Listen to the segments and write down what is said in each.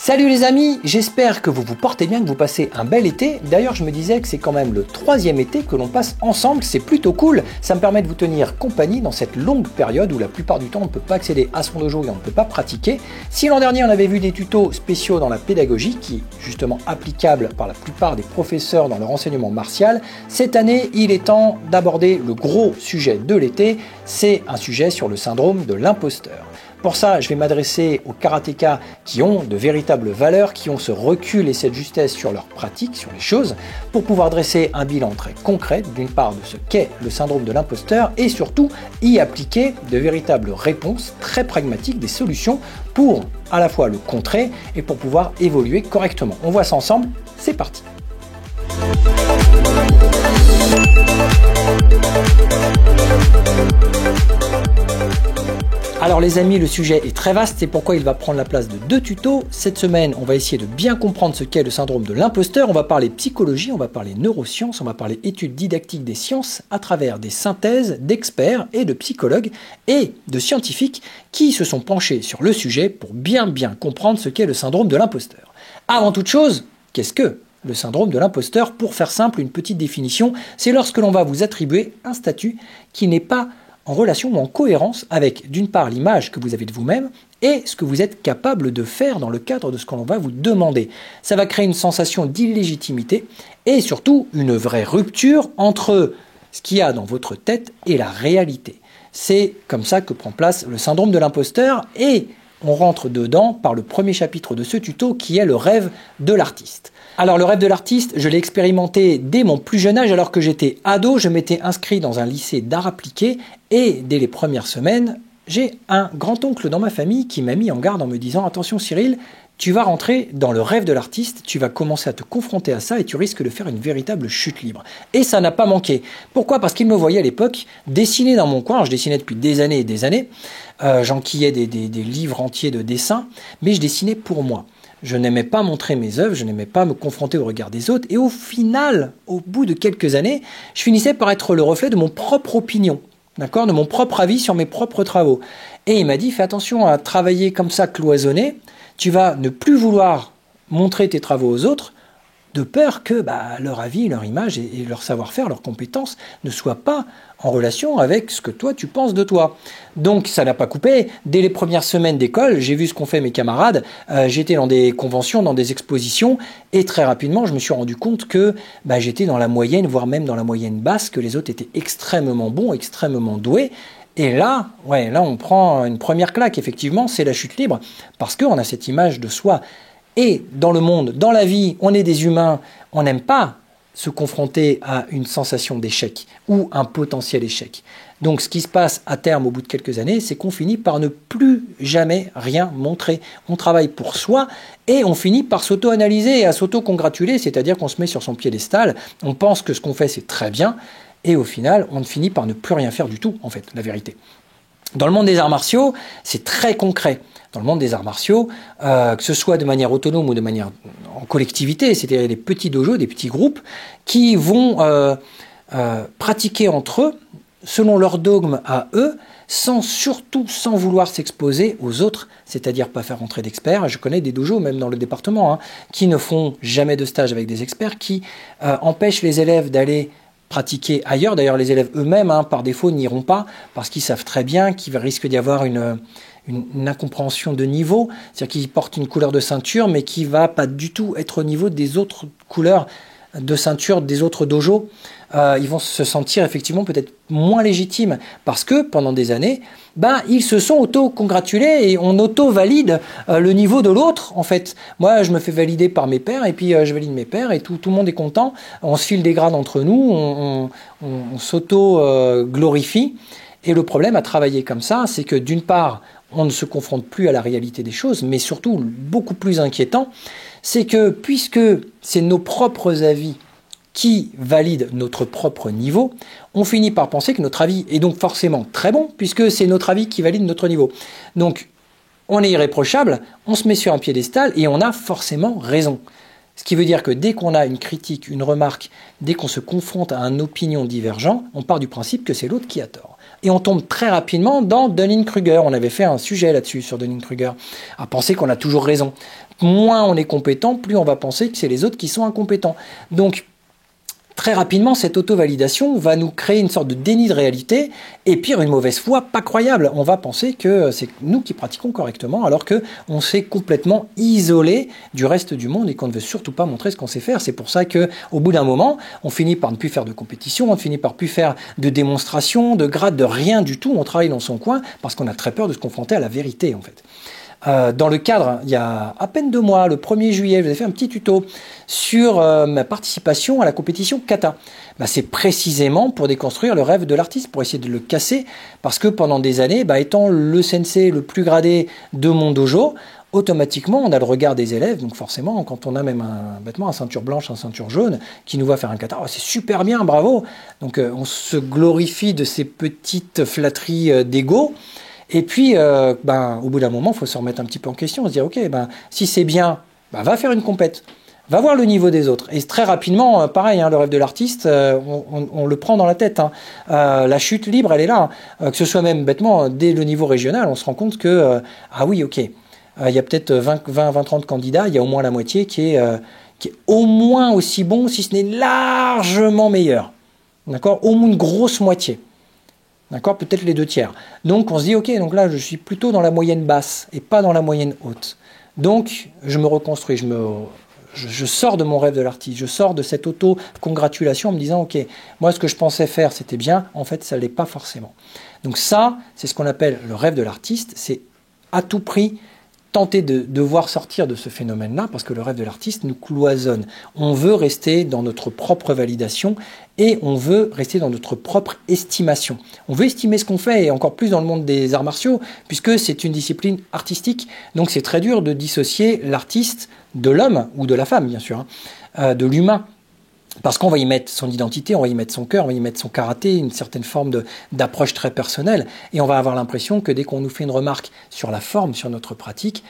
Salut les amis, j'espère que vous vous portez bien, que vous passez un bel été. D'ailleurs, je me disais que c'est quand même le 3e été que l'on passe ensemble, c'est plutôt cool. Ça me permet de vous tenir compagnie dans cette longue période où la plupart du temps on ne peut pas accéder à son dojo et on ne peut pas pratiquer. Si l'an dernier on avait vu des tutos spéciaux dans la pédagogie, qui est justement applicable par la plupart des professeurs dans leur enseignement martial, cette année il est temps d'aborder le gros sujet de l'été, c'est un sujet sur le syndrome de l'imposteur. Pour ça, je vais m'adresser aux karatékas qui ont de véritables valeurs, qui ont ce recul et cette justesse sur leur pratique, sur les choses, pour pouvoir dresser un bilan très concret, d'une part de ce qu'est le syndrome de l'imposteur, et surtout y appliquer de véritables réponses très pragmatiques, des solutions pour à la fois le contrer et pour pouvoir évoluer correctement. On voit ça ensemble, c'est parti. Alors les amis, le sujet est très vaste, c'est pourquoi il va prendre la place de 2 tutos. Cette semaine, on va essayer de bien comprendre ce qu'est le syndrome de l'imposteur, on va parler psychologie, on va parler neurosciences, on va parler études didactiques des sciences à travers des synthèses d'experts et de psychologues et de scientifiques qui se sont penchés sur le sujet pour bien comprendre ce qu'est le syndrome de l'imposteur. Avant toute chose, qu'est-ce que le syndrome de l'imposteur? Pour faire simple, une petite définition, c'est lorsque l'on va vous attribuer un statut qui n'est pas en relation ou en cohérence avec, d'une part, l'image que vous avez de vous-même et ce que vous êtes capable de faire dans le cadre de ce qu'on va vous demander. Ça va créer une sensation d'illégitimité et surtout une vraie rupture entre ce qu'il y a dans votre tête et la réalité. C'est comme ça que prend place le syndrome de l'imposteur et on rentre dedans par le premier chapitre de ce tuto qui est le rêve de l'artiste. Alors le rêve de l'artiste, je l'ai expérimenté dès mon plus jeune âge alors que j'étais ado, je m'étais inscrit dans un lycée d'art appliqué et dès les premières semaines, j'ai un grand-oncle dans ma famille qui m'a mis en garde en me disant « Attention Cyril, tu vas rentrer dans le rêve de l'artiste, tu vas commencer à te confronter à ça et tu risques de faire une véritable chute libre. » Et ça n'a pas manqué. Pourquoi? Parce qu'il me voyait à l'époque dessiner dans mon coin, je dessinais depuis des années et des années, j'enquillais des livres entiers de dessins, mais je dessinais pour moi. Je n'aimais pas montrer mes œuvres, je n'aimais pas me confronter au regard des autres. Et au final, au bout de quelques années, je finissais par être le reflet de mon propre opinion, d'accord, de mon propre avis sur mes propres travaux. Et il m'a dit, fais attention à travailler comme ça, cloisonné. Tu vas ne plus vouloir montrer tes travaux aux autres, de peur que leur avis, leur image et leur savoir-faire, leurs compétences ne soient pas en relation avec ce que toi tu penses de toi. Donc ça n'a pas coupé. Dès les premières semaines d'école, j'ai vu ce qu'ont fait mes camarades, j'étais dans des conventions, dans des expositions, et très rapidement je me suis rendu compte que j'étais dans la moyenne, voire même dans la moyenne basse, que les autres étaient extrêmement bons, extrêmement doués. Et là, on prend une première claque, effectivement, c'est la chute libre, parce qu'on a cette image de soi. Et dans le monde, dans la vie, on est des humains, on n'aime pas se confronter à une sensation d'échec ou un potentiel échec. Donc ce qui se passe à terme au bout de quelques années, c'est qu'on finit par ne plus jamais rien montrer. On travaille pour soi et on finit par s'auto-analyser et à s'auto-congratuler, c'est-à-dire qu'on se met sur son piédestal, on pense que ce qu'on fait c'est très bien et au final on finit par ne plus rien faire du tout, en fait, la vérité. Dans le monde des arts martiaux, c'est très concret. Dans le monde des arts martiaux, que ce soit de manière autonome ou de manière en collectivité, c'est-à-dire des petits dojos, des petits groupes qui vont pratiquer entre eux, selon leurs dogmes à eux, sans vouloir s'exposer aux autres, c'est-à-dire pas faire rentrer d'experts. Je connais des dojos, même dans le département, qui ne font jamais de stage avec des experts, qui empêchent les élèves d'aller pratiquer ailleurs. D'ailleurs, les élèves eux-mêmes, par défaut, n'iront pas parce qu'ils savent très bien qu'il risque d'y avoir une incompréhension de niveau, c'est-à-dire qu'ils portent une couleur de ceinture, mais qui ne va pas du tout être au niveau des autres couleurs de ceinture des autres dojos. Ils vont se sentir effectivement peut-être moins légitimes parce que pendant des années, ils se sont auto-congratulés et on auto-valide le niveau de l'autre, en fait. Moi, je me fais valider par mes pairs et puis je valide mes pairs et tout le monde est content. On se file des grades entre nous, on s'auto-glorifie. Et le problème à travailler comme ça, c'est que d'une part, on ne se confronte plus à la réalité des choses, mais surtout, beaucoup plus inquiétant, c'est que puisque c'est nos propres avis qui valident notre propre niveau, on finit par penser que notre avis est donc forcément très bon, puisque c'est notre avis qui valide notre niveau. Donc, on est irréprochable, on se met sur un piédestal et on a forcément raison. Ce qui veut dire que dès qu'on a une critique, une remarque, dès qu'on se confronte à un opinion divergent, on part du principe que c'est l'autre qui a tort. Et on tombe très rapidement dans Dunning-Kruger. On avait fait un sujet là-dessus sur Dunning-Kruger, à penser qu'on a toujours raison. moins on est compétent, plus on va penser que c'est les autres qui sont incompétents. Donc, très rapidement, cette auto-validation va nous créer une sorte de déni de réalité et pire, une mauvaise foi pas croyable. On va penser que c'est nous qui pratiquons correctement alors qu'on s'est complètement isolé du reste du monde et qu'on ne veut surtout pas montrer ce qu'on sait faire. C'est pour ça qu'au bout d'un moment, on finit par ne plus faire de compétition, on finit par ne plus faire de démonstration, de grade, de rien du tout. On travaille dans son coin parce qu'on a très peur de se confronter à la vérité en fait. Dans le cadre, il y a à peine 2 mois, le 1er juillet, je vous ai fait un petit tuto sur ma participation à la compétition kata. C'est précisément pour déconstruire le rêve de l'artiste, pour essayer de le casser, parce que pendant des années, étant le sensei le plus gradé de mon dojo, automatiquement, on a le regard des élèves, donc forcément, quand on a même un ceinture blanche, un ceinture jaune, qui nous voit faire un kata, c'est super bien, bravo. Donc on se glorifie de ces petites flatteries d'ego. Et puis, au bout d'un moment, il faut se remettre un petit peu en question, se dire, ok, si c'est bien, va faire une compète, va voir le niveau des autres. Et très rapidement, pareil, le rêve de l'artiste, on le prend dans la tête. La chute libre, elle est là. Que ce soit même bêtement, dès le niveau régional, on se rend compte que, il y a peut-être 20-30 candidats, il y a au moins la moitié qui est au moins aussi bon, si ce n'est largement meilleur. D'accord ? Au moins une grosse moitié. D'accord, peut-être les 2 tiers. Donc on se dit, ok, donc là je suis plutôt dans la moyenne basse et pas dans la moyenne haute. Donc je me reconstruis, je sors de mon rêve de l'artiste, je sors de cette auto-congratulation en me disant, ok, moi ce que je pensais faire c'était bien, en fait ça ne l'est pas forcément. Donc ça, c'est ce qu'on appelle le rêve de l'artiste, c'est à tout prix tenter de devoir sortir de ce phénomène-là, parce que le rêve de l'artiste nous cloisonne. On veut rester dans notre propre validation et on veut rester dans notre propre estimation. On veut estimer ce qu'on fait, et encore plus dans le monde des arts martiaux, puisque c'est une discipline artistique. Donc c'est très dur de dissocier l'artiste de l'homme, ou de la femme bien sûr, de l'humain. Parce qu'on va y mettre son identité, on va y mettre son cœur, on va y mettre son karaté, une certaine forme d'approche très personnelle. Et on va avoir l'impression que dès qu'on nous fait une remarque sur la forme, sur notre pratique,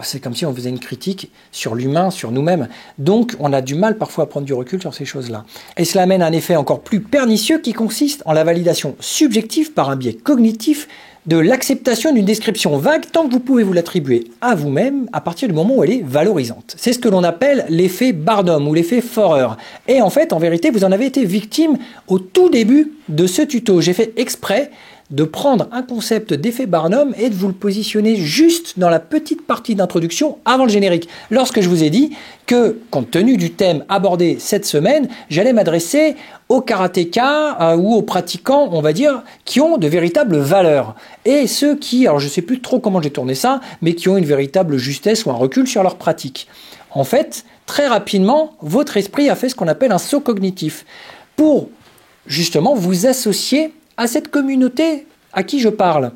c'est comme si on faisait une critique sur l'humain, sur nous-mêmes. Donc on a du mal parfois à prendre du recul sur ces choses-là. Et cela amène à un effet encore plus pernicieux qui consiste en la validation subjective par un biais cognitif de l'acceptation d'une description vague tant que vous pouvez vous l'attribuer à vous-même à partir du moment où elle est valorisante. C'est ce que l'on appelle l'effet Barnum ou l'effet Forer. Et en fait, en vérité, vous en avez été victime au tout début de ce tuto. J'ai fait exprès de prendre un concept d'effet Barnum et de vous le positionner juste dans la petite partie d'introduction avant le générique. Lorsque je vous ai dit que, compte tenu du thème abordé cette semaine, j'allais m'adresser aux karatékas ou aux pratiquants, on va dire, qui ont de véritables valeurs. Et ceux qui, alors je ne sais plus trop comment j'ai tourné ça, mais qui ont une véritable justesse ou un recul sur leur pratique. En fait, très rapidement, votre esprit a fait ce qu'on appelle un saut cognitif pour justement vous associer à cette communauté à qui je parle,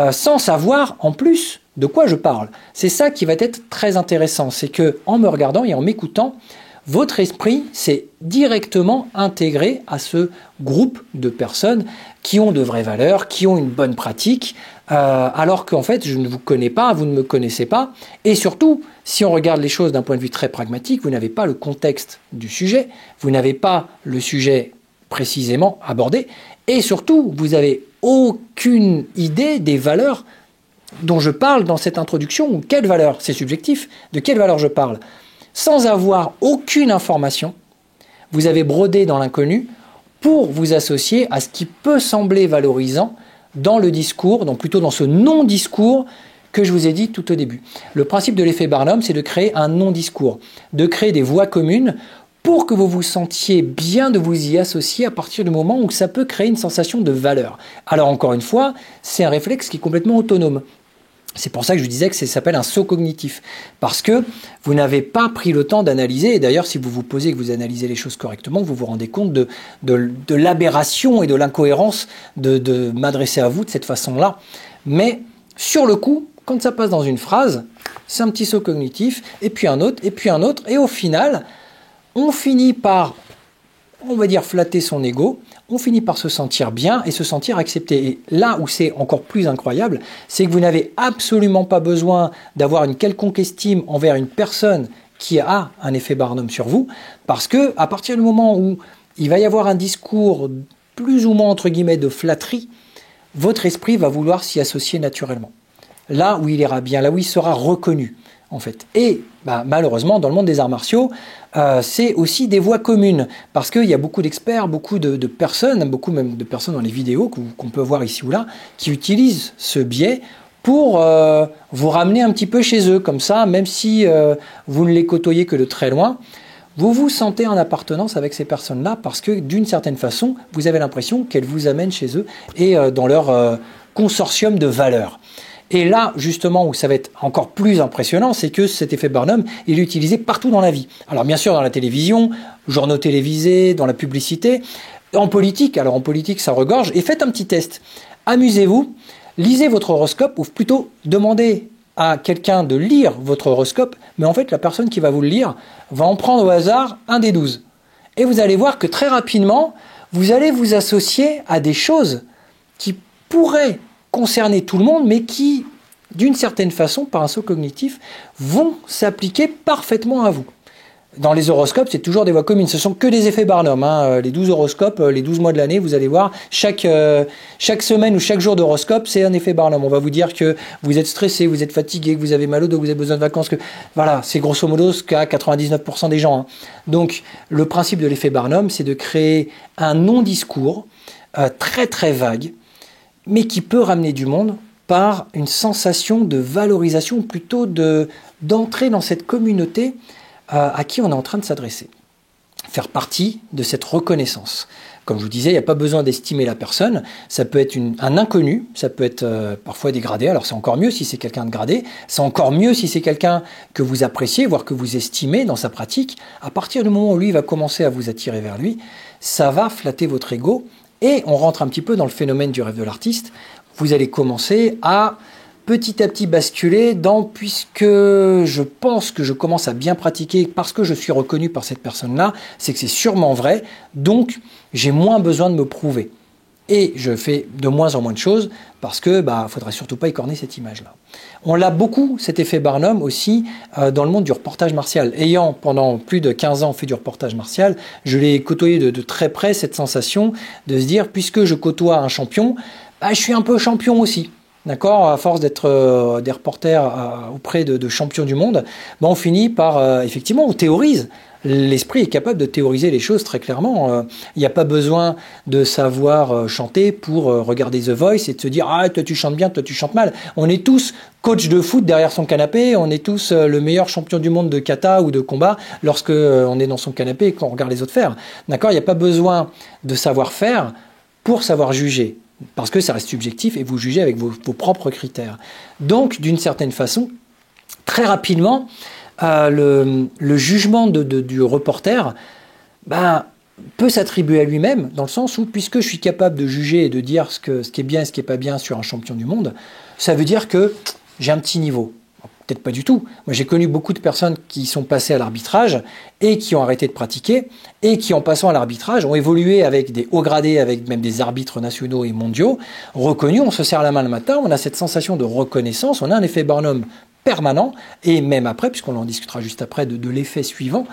sans savoir en plus de quoi je parle. C'est ça qui va être très intéressant, c'est que en me regardant et en m'écoutant, votre esprit s'est directement intégré à ce groupe de personnes qui ont de vraies valeurs, qui ont une bonne pratique, alors qu'en fait je ne vous connais pas, vous ne me connaissez pas, et surtout, si on regarde les choses d'un point de vue très pragmatique, vous n'avez pas le contexte du sujet, vous n'avez pas le sujet précisément abordé, et surtout, vous n'avez aucune idée des valeurs dont je parle dans cette introduction, ou quelles valeurs, c'est subjectif, de quelles valeurs je parle. Sans avoir aucune information, vous avez brodé dans l'inconnu pour vous associer à ce qui peut sembler valorisant dans le discours, donc plutôt dans ce non-discours que je vous ai dit tout au début. Le principe de l'effet Barnum, c'est de créer un non-discours, de créer des voies communes pour que vous vous sentiez bien de vous y associer à partir du moment où ça peut créer une sensation de valeur. Alors encore une fois, c'est un réflexe qui est complètement autonome. C'est pour ça que je vous disais que ça s'appelle un saut cognitif. Parce que vous n'avez pas pris le temps d'analyser. Et d'ailleurs, si vous vous posez et que vous analysez les choses correctement, vous vous rendez compte de l'aberration et de l'incohérence de m'adresser à vous de cette façon-là. Mais sur le coup, quand ça passe dans une phrase, c'est un petit saut cognitif, et puis un autre, et puis un autre. Et au final, on finit par, on va dire, flatter son ego, on finit par se sentir bien et se sentir accepté. Et là où c'est encore plus incroyable, c'est que vous n'avez absolument pas besoin d'avoir une quelconque estime envers une personne qui a un effet Barnum sur vous, parce que à partir du moment où il va y avoir un discours plus ou moins entre guillemets de flatterie, votre esprit va vouloir s'y associer naturellement. Là où il ira bien, là où il sera reconnu. en fait. Et malheureusement, dans le monde des arts martiaux, c'est aussi des voies communes, parce qu'il y a beaucoup d'experts, beaucoup de personnes, beaucoup même de personnes dans les vidéos qu'on peut voir ici ou là, qui utilisent ce biais pour vous ramener un petit peu chez eux, comme ça, même si vous ne les côtoyez que de très loin, vous vous sentez en appartenance avec ces personnes-là, parce que d'une certaine façon, vous avez l'impression qu'elles vous amènent chez eux et dans leur consortium de valeurs. Et là, justement, où ça va être encore plus impressionnant, c'est que cet effet Barnum, il est utilisé partout dans la vie. Alors bien sûr, dans la télévision, journaux télévisés, dans la publicité, en politique. Alors en politique, ça regorge. Et faites un petit test. Amusez-vous, lisez votre horoscope, ou plutôt demandez à quelqu'un de lire votre horoscope, mais en fait, la personne qui va vous le lire va en prendre au hasard un des 12. Et vous allez voir que très rapidement, vous allez vous associer à des choses qui pourraient concerner tout le monde, mais qui, d'une certaine façon, par un saut cognitif, vont s'appliquer parfaitement à vous. Dans les horoscopes, c'est toujours des voies communes. Ce sont que des effets Barnum. Les 12 horoscopes, les 12 mois de l'année, vous allez voir, chaque semaine ou chaque jour d'horoscope, c'est un effet Barnum. On va vous dire que vous êtes stressé, vous êtes fatigué, que vous avez mal au dos, que vous avez besoin de vacances. Voilà, c'est grosso modo ce qu'a 99% des gens. Donc, le principe de l'effet Barnum, c'est de créer un non-discours très très vague, mais qui peut ramener du monde par une sensation de valorisation, ou plutôt d'entrer dans cette communauté à qui on est en train de s'adresser. Faire partie de cette reconnaissance. Comme je vous disais, il n'y a pas besoin d'estimer la personne. Ça peut être un inconnu, ça peut être parfois dégradé. Alors c'est encore mieux si c'est quelqu'un de gradé. C'est encore mieux si c'est quelqu'un que vous appréciez, voire que vous estimez dans sa pratique. À partir du moment où lui va commencer à vous attirer vers lui, ça va flatter votre ego. Et on rentre un petit peu dans le phénomène du rêve de l'artiste. Vous allez commencer à petit basculer dans, puisque je pense que je commence à bien pratiquer parce que je suis reconnu par cette personne-là, c'est que c'est sûrement vrai, donc j'ai moins besoin de me prouver. Et je fais de moins en moins de choses parce que faudrait surtout pas écorner cette image-là. On l'a beaucoup, cet effet Barnum aussi, dans le monde du reportage martial. Ayant pendant plus de 15 ans fait du reportage martial, je l'ai côtoyé de très près, cette sensation de se dire, puisque je côtoie un champion, je suis un peu champion aussi. D'accord, à force d'être des reporters auprès de champions du monde, on finit par, effectivement, on théorise. L'esprit est capable de théoriser les choses très clairement. Il n'y a pas besoin de savoir chanter pour regarder The Voice et de se dire « Ah, toi tu chantes bien, toi tu chantes mal ». On est tous coach de foot derrière son canapé, on est tous le meilleur champion du monde de kata ou de combat lorsque on est dans son canapé et qu'on regarde les autres faire. D'accord, il n'y a pas besoin de savoir faire pour savoir juger. Parce que ça reste subjectif et vous jugez avec vos propres critères. Donc, d'une certaine façon, très rapidement, le jugement du reporter peut s'attribuer à lui-même, dans le sens où, puisque je suis capable de juger et de dire ce qui est bien et ce qui n'est pas bien sur un champion du monde, ça veut dire que j'ai un petit niveau. Peut-être pas du tout. Moi, j'ai connu beaucoup de personnes qui sont passées à l'arbitrage et qui ont arrêté de pratiquer et qui, en passant à l'arbitrage, ont évolué avec des hauts gradés, avec même des arbitres nationaux et mondiaux reconnus. On se serre la main le matin, on a cette sensation de reconnaissance, on a un effet Barnum permanent et même après, puisqu'on en discutera juste après de l'effet suivant,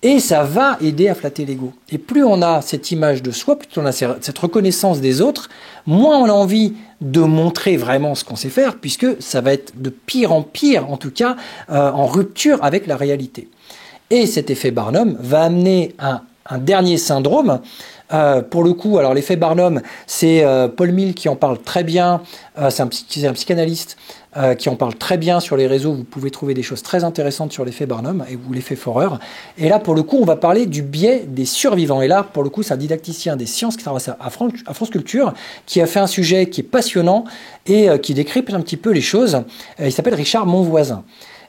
et ça va aider à flatter l'ego. Et plus on a cette image de soi, plus on a cette reconnaissance des autres, moins on a envie de montrer vraiment ce qu'on sait faire, puisque ça va être de pire en pire, en tout cas, en rupture avec la réalité. Et cet effet Barnum va amener un dernier syndrome. Pour le coup, alors l'effet Barnum, c'est Paul Mill qui en parle très bien, c'est un psychanalyste qui en parle très bien sur les réseaux. Vous pouvez trouver des choses très intéressantes sur l'effet Barnum ou l'effet Forer. Et là, pour le coup, on va parler du biais des survivants. Et là, pour le coup, c'est un didacticien des sciences qui travaille à France Culture, qui a fait un sujet qui est passionnant et qui décrypte un petit peu les choses. Il s'appelle Richard Monvoisin.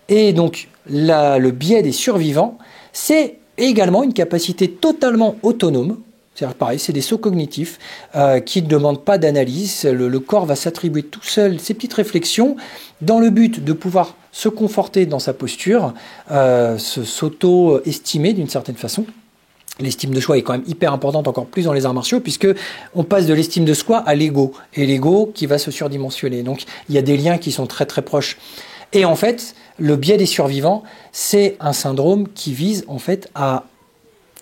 Et donc, le biais des survivants, c'est également une capacité totalement autonome. C'est pareil, c'est des sauts cognitifs qui ne demandent pas d'analyse. Le corps va s'attribuer tout seul ces petites réflexions dans le but de pouvoir se conforter dans sa posture, s'auto-estimer d'une certaine façon. L'estime de soi est quand même hyper importante, encore plus dans les arts martiaux, puisque on passe de l'estime de soi à l'ego, et l'ego qui va se surdimensionner. Donc il y a des liens qui sont très très proches. Et en fait, le biais des survivants, c'est un syndrome qui vise en fait à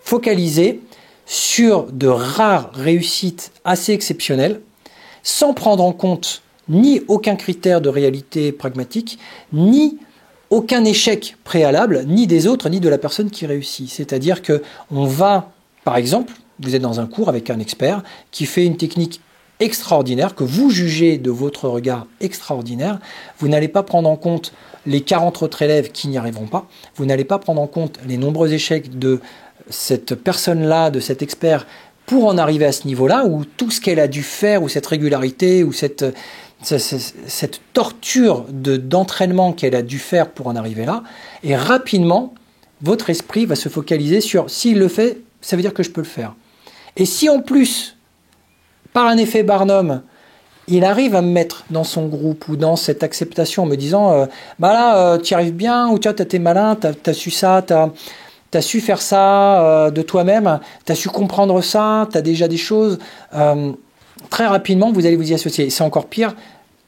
focaliser sur de rares réussites assez exceptionnelles, sans prendre en compte ni aucun critère de réalité pragmatique, ni aucun échec préalable, ni des autres, ni de la personne qui réussit. C'est-à-dire que on va, par exemple, vous êtes dans un cours avec un expert qui fait une technique extraordinaire, que vous jugez de votre regard extraordinaire, vous n'allez pas prendre en compte les 40 autres élèves qui n'y arriveront pas, vous n'allez pas prendre en compte les nombreux échecs de cette personne-là, de cet expert, pour en arriver à ce niveau-là, ou tout ce qu'elle a dû faire, ou cette régularité, ou cette torture d'entraînement qu'elle a dû faire pour en arriver là, et rapidement, votre esprit va se focaliser sur « s'il le fait, ça veut dire que je peux le faire ». Et si en plus, par un effet Barnum, il arrive à me mettre dans son groupe ou dans cette acceptation en me disant bah là, tu y arrives bien, ou tu as été malin, tu as su ça, tu as su faire ça de toi-même, tu as su comprendre ça, tu as déjà des choses. Très rapidement, vous allez vous y associer. C'est encore pire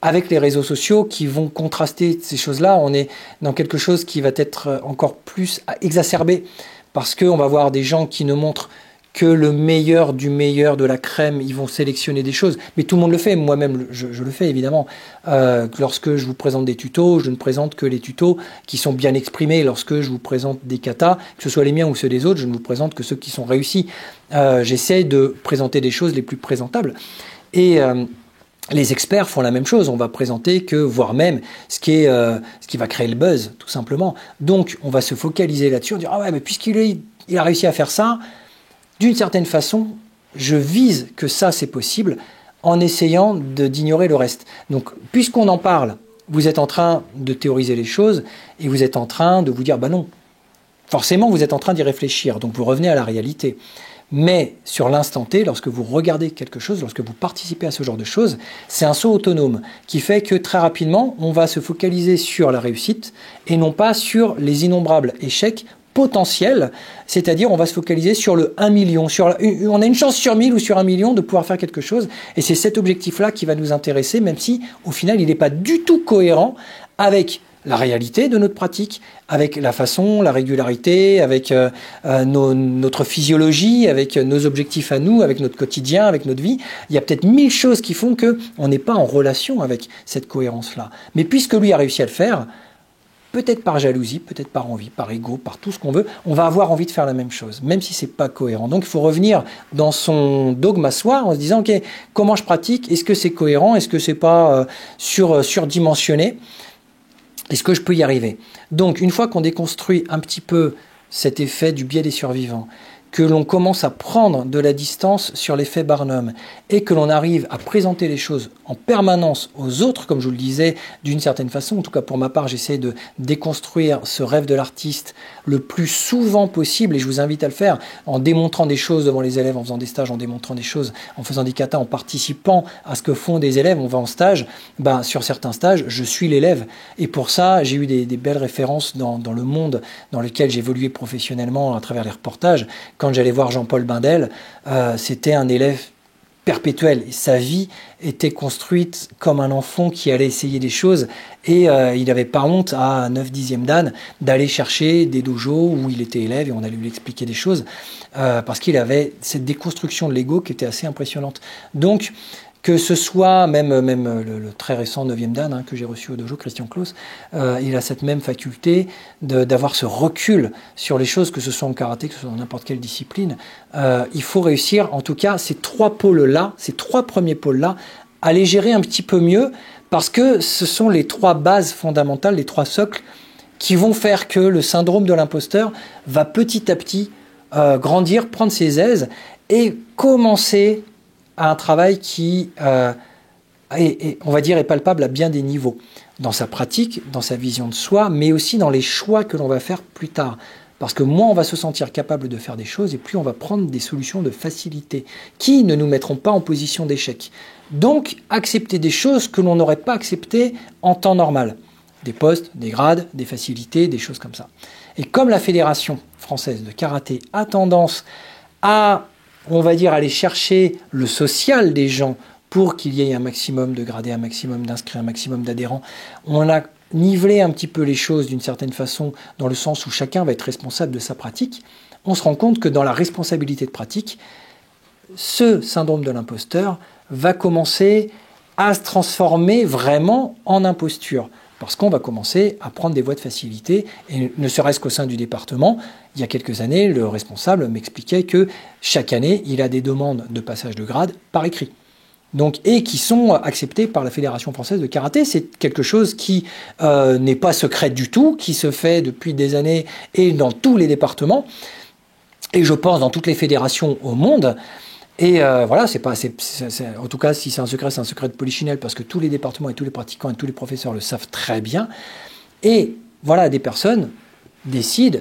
avec les réseaux sociaux qui vont contraster ces choses-là. On est dans quelque chose qui va être encore plus exacerbé parce qu'on va voir des gens qui ne montrent que le meilleur du meilleur de la crème, ils vont sélectionner des choses. Mais tout le monde le fait, moi-même je le fais évidemment. Lorsque je vous présente des tutos, je ne présente que les tutos qui sont bien exprimés. Lorsque je vous présente des katas, que ce soit les miens ou ceux des autres, je ne vous présente que ceux qui sont réussis. J'essaie de présenter des choses les plus présentables. Et les experts font la même chose. On va présenter que, voire même, ce qui va créer le buzz, tout simplement. Donc, on va se focaliser là-dessus, on dit « Ah ouais, mais puisqu'il a réussi à faire ça, d'une certaine façon, je vise que ça, c'est possible, en essayant d'ignorer le reste. » Donc, puisqu'on en parle, vous êtes en train de théoriser les choses et vous êtes en train de vous dire « Bah non ». Forcément, vous êtes en train d'y réfléchir, donc vous revenez à la réalité. Mais sur l'instant T, lorsque vous regardez quelque chose, lorsque vous participez à ce genre de choses, c'est un saut autonome qui fait que très rapidement, on va se focaliser sur la réussite et non pas sur les innombrables échecs potentiels, c'est-à-dire on va se focaliser sur le 1 million, on a une chance sur 1000 ou sur 1 million de pouvoir faire quelque chose, et c'est cet objectif-là qui va nous intéresser, même si au final il n'est pas du tout cohérent avec la réalité de notre pratique, avec la façon, la régularité, avec notre physiologie, avec nos objectifs à nous, avec notre quotidien, avec notre vie. Il y a peut-être 1000 choses qui font qu'on n'est pas en relation avec cette cohérence-là. Mais puisque lui a réussi à le faire, peut-être par jalousie, peut-être par envie, par ego, par tout ce qu'on veut, on va avoir envie de faire la même chose, même si c'est pas cohérent. Donc il faut revenir dans son dogme à soi en se disant, ok, comment je pratique? Est-ce que c'est cohérent? Est-ce que c'est pas surdimensionné? Est-ce que je peux y arriver? Donc, une fois qu'on déconstruit un petit peu cet effet du biais des survivants, que l'on commence à prendre de la distance sur l'effet Barnum et que l'on arrive à présenter les choses en permanence aux autres, comme je vous le disais, d'une certaine façon, en tout cas pour ma part, j'essaie de déconstruire ce rêve de l'artiste le plus souvent possible, et je vous invite à le faire en démontrant des choses devant les élèves, en faisant des stages, en démontrant des choses, en faisant des katas, en participant à ce que font des élèves. On va en stage, sur certains stages, je suis l'élève, et pour ça, j'ai eu des belles références dans le monde dans lequel j'ai évolué professionnellement à travers les reportages. Quand j'allais voir Jean-Paul Bindel, c'était un élève perpétuel. Et sa vie était construite comme un enfant qui allait essayer des choses, et il n'avait pas honte à 9/10e dan d'aller chercher des dojos où il était élève et on allait lui expliquer des choses parce qu'il avait cette déconstruction de l'ego qui était assez impressionnante. Donc, que ce soit même le très récent 9e dan que j'ai reçu au dojo, Christian Claus, il a cette même faculté d'avoir ce recul sur les choses, que ce soit en karaté, que ce soit dans n'importe quelle discipline. Il faut réussir, en tout cas, ces trois pôles-là, ces trois premiers pôles-là, à les gérer un petit peu mieux, parce que ce sont les trois bases fondamentales, les trois socles, qui vont faire que le syndrome de l'imposteur va petit à petit grandir, prendre ses aises, et commencer à un travail qui, on va dire, est palpable à bien des niveaux, dans sa pratique, dans sa vision de soi, mais aussi dans les choix que l'on va faire plus tard. Parce que moins on va se sentir capable de faire des choses, et plus on va prendre des solutions de facilité, qui ne nous mettront pas en position d'échec. Donc, accepter des choses que l'on n'aurait pas acceptées en temps normal. Des postes, des grades, des facilités, des choses comme ça. Et comme la Fédération française de karaté a tendance à, on va dire, aller chercher le social des gens pour qu'il y ait un maximum de gradés, un maximum d'inscrits, un maximum d'adhérents, on a nivelé un petit peu les choses d'une certaine façon, dans le sens où chacun va être responsable de sa pratique. On se rend compte que dans la responsabilité de pratique, ce syndrome de l'imposteur va commencer à se transformer vraiment en imposture. parce qu'on va commencer à prendre des voies de facilité, et ne serait-ce qu'au sein du département. Il y a quelques années, le responsable m'expliquait que chaque année, il a des demandes de passage de grade par écrit. Donc, et qui sont acceptées par la Fédération française de karaté. C'est quelque chose qui n'est pas secret du tout, qui se fait depuis des années et dans tous les départements, et je pense dans toutes les fédérations au monde. Et voilà, en tout cas, si c'est un secret de polichinelle, parce que tous les départements et tous les pratiquants et tous les professeurs le savent très bien. Et voilà, des personnes décident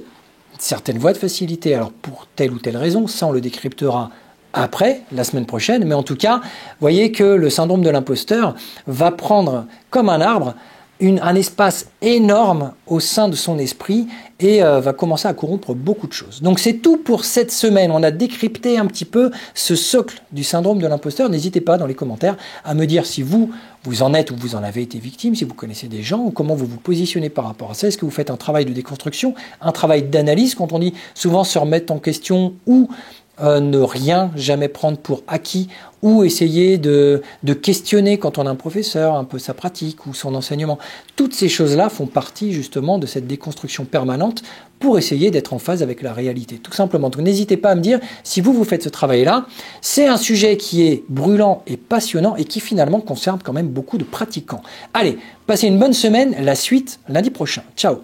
certaines voies de facilité. Alors, pour telle ou telle raison, ça on le décryptera après, la semaine prochaine. Mais en tout cas, vous voyez que le syndrome de l'imposteur va prendre comme un arbre un espace énorme au sein de son esprit et va commencer à corrompre beaucoup de choses. Donc c'est tout pour cette semaine. On a décrypté un petit peu ce socle du syndrome de l'imposteur. N'hésitez pas dans les commentaires à me dire si vous en êtes ou vous en avez été victime, si vous connaissez des gens, ou comment vous vous positionnez par rapport à ça. Est-ce que vous faites un travail de déconstruction, un travail d'analyse, quand on dit souvent se remettre en question ou ne rien jamais prendre pour acquis, ou essayer de questionner quand on a un professeur, un peu sa pratique ou son enseignement. Toutes ces choses-là font partie justement de cette déconstruction permanente pour essayer d'être en phase avec la réalité, tout simplement. Donc n'hésitez pas à me dire si vous faites ce travail-là. C'est un sujet qui est brûlant et passionnant et qui finalement concerne quand même beaucoup de pratiquants. Allez, passez une bonne semaine, la suite lundi prochain. Ciao.